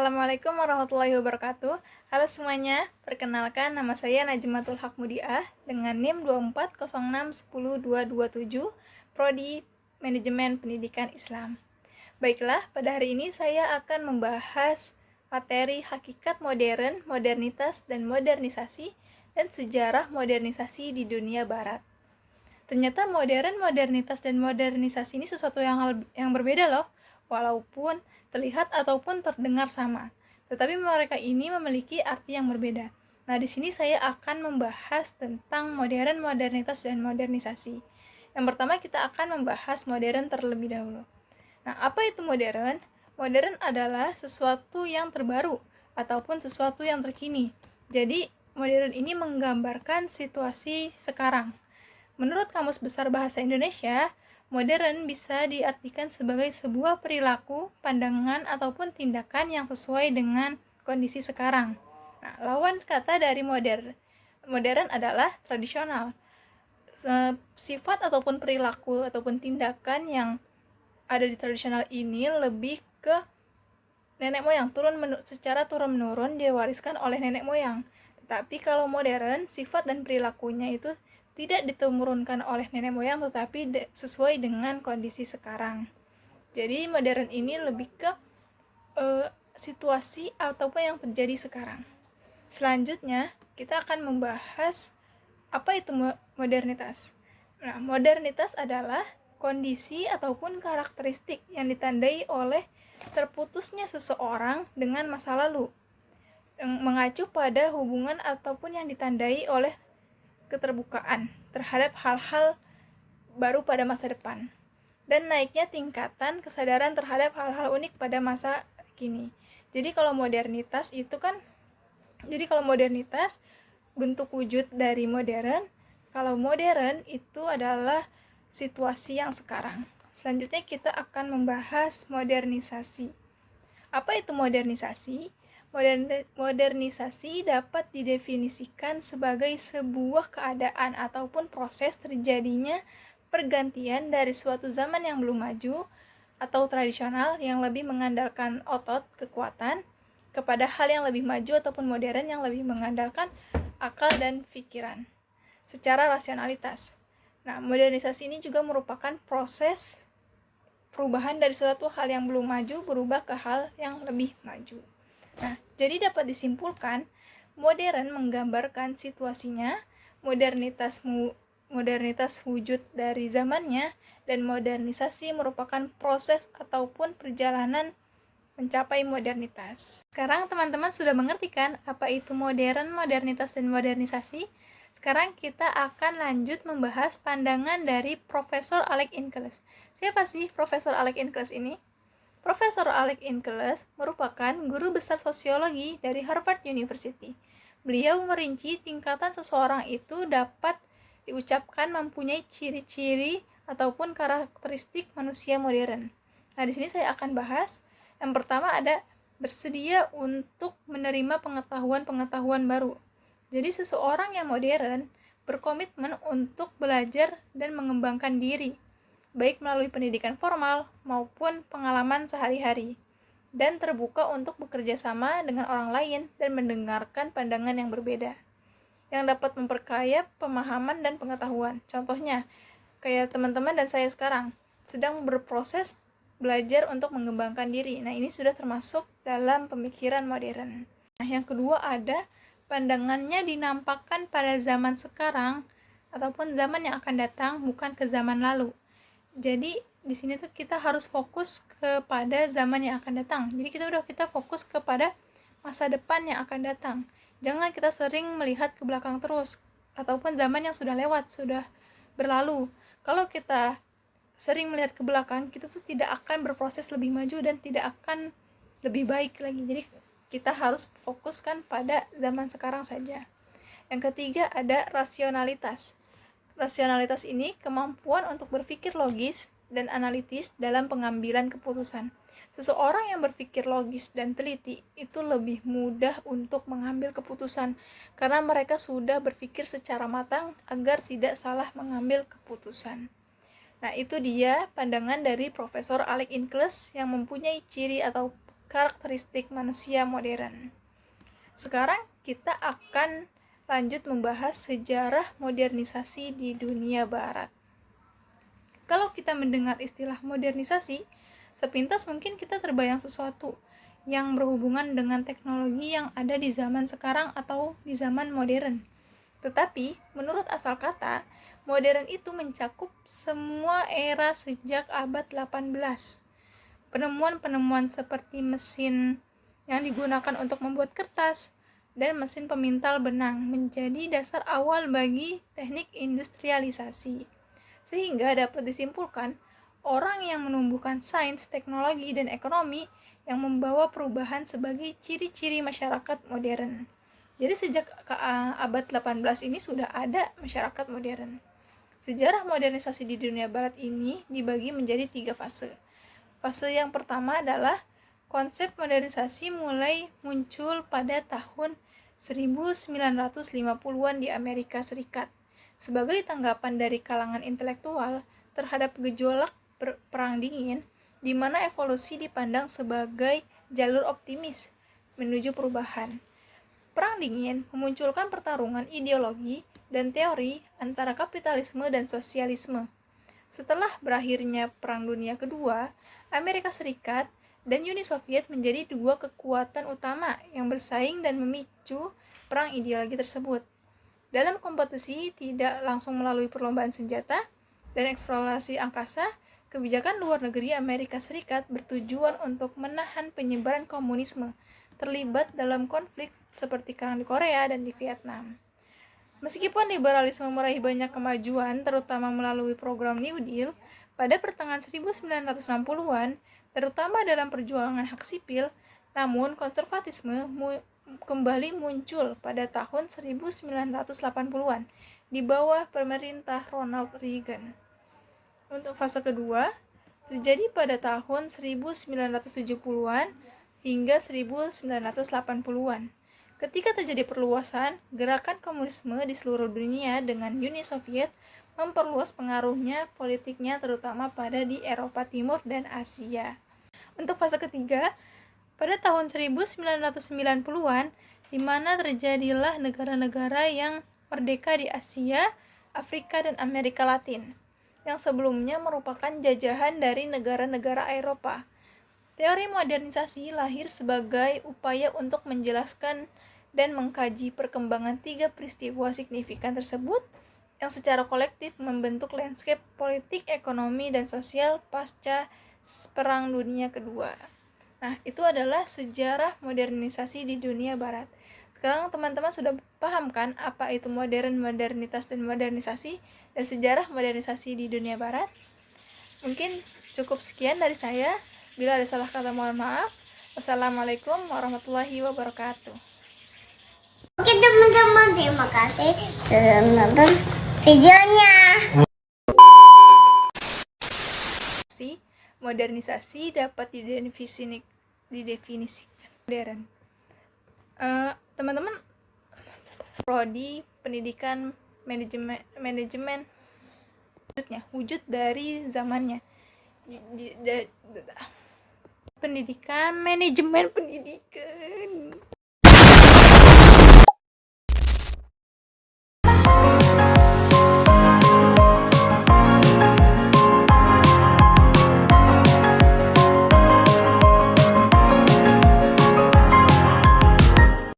Assalamualaikum warahmatullahi wabarakatuh. Halo semuanya, perkenalkan nama saya Najmatul Hakmudiah dengan NIM 2406102227, Prodi Manajemen Pendidikan Islam. Baiklah, pada hari ini saya akan membahas materi hakikat modern, modernitas, dan modernisasi, dan sejarah modernisasi di dunia barat. Ternyata modern, modernitas, dan modernisasi ini sesuatu yang berbeda loh, walaupun terlihat ataupun terdengar sama. Tetapi mereka ini memiliki arti yang berbeda. Nah, di sini saya akan membahas tentang modern, modernitas, dan modernisasi. Yang pertama kita akan membahas modern terlebih dahulu. Nah, apa itu modern? Modern adalah sesuatu yang terbaru ataupun sesuatu yang terkini. Jadi, modern ini menggambarkan situasi sekarang. Menurut Kamus Besar Bahasa Indonesia, modern bisa diartikan sebagai sebuah perilaku, pandangan, ataupun tindakan yang sesuai dengan kondisi sekarang. Nah, lawan kata dari modern adalah tradisional. Sifat ataupun perilaku ataupun tindakan yang ada di tradisional ini lebih ke nenek moyang, secara turun-menurun diwariskan oleh nenek moyang. Tapi kalau modern, sifat dan perilakunya itu tidak diturunkan oleh nenek moyang, tetapi sesuai dengan kondisi sekarang. Jadi modern ini lebih ke situasi ataupun yang terjadi sekarang. Selanjutnya, kita akan membahas apa itu modernitas. Nah, modernitas adalah kondisi ataupun karakteristik yang ditandai oleh terputusnya seseorang dengan masa lalu, yang mengacu pada hubungan ataupun yang ditandai oleh keterbukaan terhadap hal-hal baru pada masa depan, dan naiknya tingkatan kesadaran terhadap hal-hal unik pada masa kini. Jadi kalau modernitas bentuk wujud dari modern. Kalau modern itu adalah situasi yang sekarang. Selanjutnya kita akan membahas modernisasi. Apa itu modernisasi? Modernisasi dapat didefinisikan sebagai sebuah keadaan ataupun proses terjadinya pergantian dari suatu zaman yang belum maju atau tradisional yang lebih mengandalkan otot, kekuatan, kepada hal yang lebih maju ataupun modern yang lebih mengandalkan akal dan pikiran secara rasionalitas. Nah, modernisasi ini juga merupakan proses perubahan dari suatu hal yang belum maju berubah ke hal yang lebih maju. Nah, jadi dapat disimpulkan, modern menggambarkan situasinya, modernitas wujud dari zamannya, dan modernisasi merupakan proses ataupun perjalanan mencapai modernitas. Sekarang teman-teman sudah mengerti kan apa itu modern, modernitas, dan modernisasi? Sekarang kita akan lanjut membahas pandangan dari Profesor Alec Inkeles. Siapa sih Profesor Alec Inkeles ini? Profesor Alec Inkeles merupakan guru besar sosiologi dari Harvard University. Beliau merinci tingkatan seseorang itu dapat diucapkan mempunyai ciri-ciri ataupun karakteristik manusia modern. Nah, di sini saya akan bahas. Yang pertama ada bersedia untuk menerima pengetahuan-pengetahuan baru. Jadi seseorang yang modern berkomitmen untuk belajar dan mengembangkan diri, baik melalui pendidikan formal maupun pengalaman sehari-hari, dan terbuka untuk bekerja sama dengan orang lain dan mendengarkan pandangan yang berbeda, yang dapat memperkaya pemahaman dan pengetahuan. Contohnya, kayak teman-teman dan saya sekarang sedang berproses belajar untuk mengembangkan diri. Nah, ini sudah termasuk dalam pemikiran modern. Nah, yang kedua ada pandangannya dinampakkan pada zaman sekarang ataupun zaman yang akan datang, bukan ke zaman lalu. Jadi di sini tuh kita harus fokus kepada zaman yang akan datang. Jadi kita fokus kepada masa depan yang akan datang. Jangan kita sering melihat ke belakang terus ataupun zaman yang sudah lewat, sudah berlalu. Kalau kita sering melihat ke belakang, kita tuh tidak akan berproses lebih maju dan tidak akan lebih baik lagi. Jadi kita harus fokuskan pada zaman sekarang saja. Yang ketiga ada rasionalitas. Rasionalitas ini kemampuan untuk berpikir logis dan analitis dalam pengambilan keputusan. Seseorang yang berpikir logis dan teliti itu lebih mudah untuk mengambil keputusan karena mereka sudah berpikir secara matang agar tidak salah mengambil keputusan. Nah, itu dia pandangan dari Profesor Alec Inkeles yang mempunyai ciri atau karakteristik manusia modern. Sekarang kita akan lanjut membahas sejarah modernisasi di dunia barat. Kalau kita mendengar istilah modernisasi, sepintas mungkin kita terbayang sesuatu yang berhubungan dengan teknologi yang ada di zaman sekarang atau di zaman modern. Tetapi, menurut asal kata, modern itu mencakup semua era sejak abad 18. Penemuan-penemuan seperti mesin yang digunakan untuk membuat kertas dan mesin pemintal benang menjadi dasar awal bagi teknik industrialisasi. Sehingga dapat disimpulkan, orang yang menumbuhkan sains, teknologi, dan ekonomi yang membawa perubahan sebagai ciri-ciri masyarakat modern. Jadi sejak abad 18 ini sudah ada masyarakat modern. Sejarah modernisasi di dunia barat ini dibagi menjadi 3 fase. Fase yang pertama adalah konsep modernisasi mulai muncul pada tahun 1950-an di Amerika Serikat sebagai tanggapan dari kalangan intelektual terhadap gejolak Perang Dingin, di mana evolusi dipandang sebagai jalur optimis menuju perubahan. Perang Dingin memunculkan pertarungan ideologi dan teori antara kapitalisme dan sosialisme. Setelah berakhirnya Perang Dunia Kedua, Amerika Serikat dan Uni Soviet menjadi dua kekuatan utama yang bersaing dan memicu perang ideologi tersebut. Dalam kompetisi tidak langsung melalui perlombaan senjata dan eksplorasi angkasa, kebijakan luar negeri Amerika Serikat bertujuan untuk menahan penyebaran komunisme, terlibat dalam konflik seperti perang di Korea dan di Vietnam. Meskipun liberalisme meraih banyak kemajuan, terutama melalui program New Deal, pada pertengahan 1960-an, terutama dalam perjuangan hak sipil, namun konservatisme kembali muncul pada tahun 1980-an di bawah pemerintah Ronald Reagan. Untuk fase kedua, terjadi pada tahun 1970-an hingga 1980-an. Ketika terjadi perluasan, gerakan komunisme di seluruh dunia dengan Uni Soviet memperluas pengaruhnya politiknya terutama pada di Eropa Timur dan Asia. Untuk fase ketiga, pada tahun 1990-an, di mana terjadilah negara-negara yang merdeka di Asia, Afrika, dan Amerika Latin, yang sebelumnya merupakan jajahan dari negara-negara Eropa. Teori modernisasi lahir sebagai upaya untuk menjelaskan dan mengkaji perkembangan 3 peristiwa signifikan tersebut yang secara kolektif membentuk landscape politik, ekonomi, dan sosial pasca Perang Dunia Kedua. Nah, itu adalah sejarah modernisasi di dunia barat. Sekarang teman-teman sudah paham kan apa itu modern, modernitas, dan modernisasi, dan sejarah modernisasi di dunia barat? Mungkin cukup sekian dari saya. Bila ada salah kata mohon maaf. Wassalamualaikum warahmatullahi wabarakatuh. Oke teman-teman, terima kasih sudah menonton videonya. Modernisasi dapat didefinisikan modern. Teman-teman, prodi pendidikan manajemen wujud dari zamannya. Pendidikan manajemen pendidikan